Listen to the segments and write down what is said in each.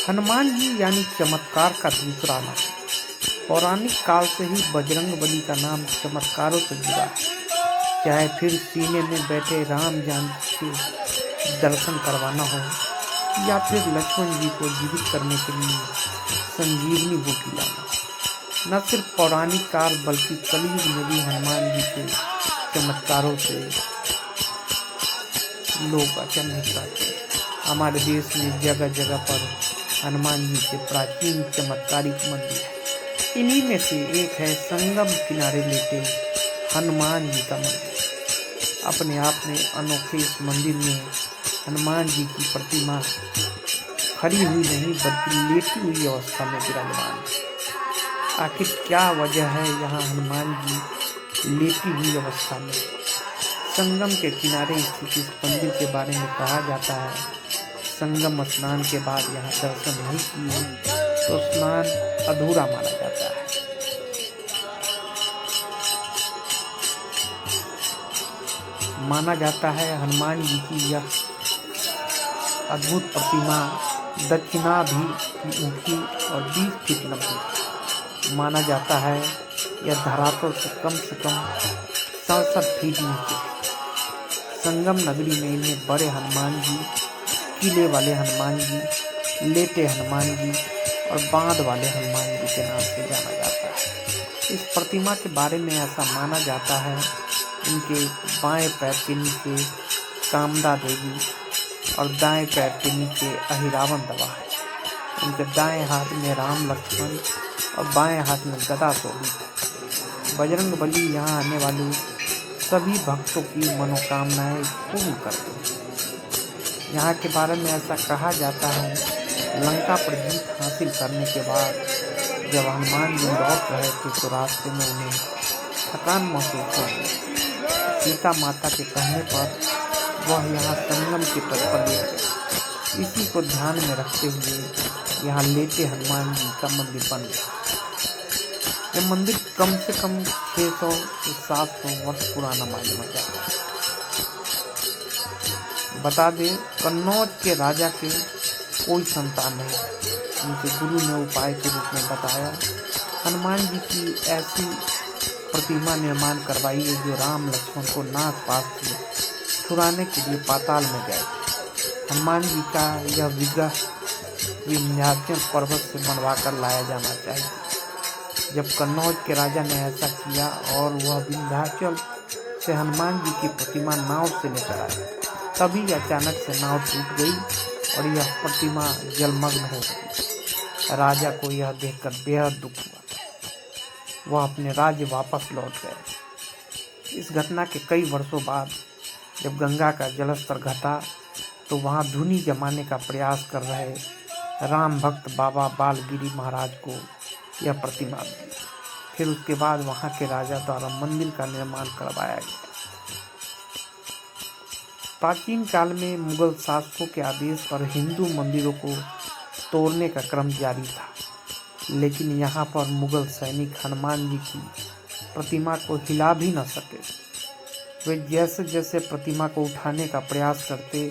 हनुमान जी यानी चमत्कार का दूसरा नाम। पौराणिक काल से ही बजरंगबली का नाम चमत्कारों से जुड़ा है। चाहे फिर सीने में बैठे राम जानकी के दर्शन करवाना हो या फिर लक्ष्मण जी को जीवित करने के लिए संजीवनी बूटी लाना। न सिर्फ पौराणिक काल बल्कि कलयुग में भी हनुमान जी के चमत्कारों से लोग अचंभित रहते हैं। हमारे देश में जगह जगह पर हनुमान जी के प्राचीन चमत्कारिक मंदिर है। इन्हीं में से एक है संगम किनारे लेटे हनुमान जी का मंदिर। अपने आप में अनोखे इस मंदिर में हनुमान जी की प्रतिमा खड़ी हुई नहीं बल्कि लेटी हुई अवस्था में विराजमान है। आखिर क्या वजह है यहाँ हनुमान जी लेटी हुई अवस्था में? संगम के किनारे स्थित इस मंदिर के बारे में कहा जाता है, संगम स्नान के बाद यहाँ दर्शन नहीं किए तो स्नान अधूरा माना जाता है। माना जाता है हनुमान जी की यह अद्भुत प्रतिमा दक्षिणाभिमुखी और 20 फीट लंबी। माना जाता है यह धरातल से कम 67 फीट नीचे। संगम नगरी में इन्हें बड़े हनुमान जी, किले वाले हनुमान जी, लेटे हनुमान जी और बांध वाले हनुमान जी के नाम से जाना जाता है। इस प्रतिमा के बारे में ऐसा माना जाता है, इनके बाएं पैर के नीचे कामदा देवी और दाएं पैर के नीचे अहिरावण दबा है। उनके दाएं हाथ में राम लक्ष्मण और बाएं हाथ में गदा शोभित है। बजरंगबली यहाँ आने वाले सभी भक्तों की मनोकामनाएं पूर्ण करते हैं। यहाँ के बारे में ऐसा कहा जाता है, लंका पर जीत हासिल करने के बाद जब हनुमान जी लौट रहे थे तो रास्ते में उन्हें थकान महसूस हुई। सीता माता के कहने पर वह यहाँ संगम के तट पर लेट गए। इसी को ध्यान में रखते हुए यहाँ लेटे हनुमान जी का मंदिर बन गया। यह मंदिर कम से कम 600 से 700 वर्ष पुराना मालूम जाता है। बता दें, कन्नौज के राजा के कोई संतान नहीं। उनके गुरु ने उपाय के रूप में बताया, हनुमान जी की ऐसी प्रतिमा निर्माण करवाई है जो राम लक्ष्मण को नाग पास से छुड़ाने के लिए पाताल में गए। हनुमान जी का यह विग्रह विंध्याचल पर्वत से बनवा कर लाया जाना चाहिए। जब कन्नौज के राजा ने ऐसा किया और वह विंध्याचल से हनुमान जी की प्रतिमा नाव से लेकर आए, तभी अचानक से नाव टूट गई और यह प्रतिमा जलमग्न हो गई। राजा को यह देखकर बेहद दुख हुआ। वह अपने राज्य वापस लौट गए। इस घटना के कई वर्षों बाद जब गंगा का जलस्तर घटा तो वहां धुनी जमाने का प्रयास कर रहे राम भक्त बाबा बालगिरी महाराज को यह प्रतिमा दी। फिर उसके बाद वहां के राजा द्वारा मंदिर का निर्माण करवाया गया। प्राचीन काल में मुगल शासकों के आदेश पर हिंदू मंदिरों को तोड़ने का क्रम जारी था, लेकिन यहाँ पर मुगल सैनिक हनुमान जी की प्रतिमा को हिला भी न सके। वे जैसे जैसे प्रतिमा को उठाने का प्रयास करते,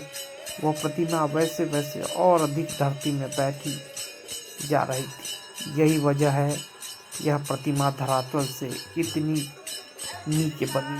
वह प्रतिमा वैसे वैसे और अधिक धरती में बैठी जा रही थी। यही वजह है यह प्रतिमा धरातल से इतनी नीचे बनी।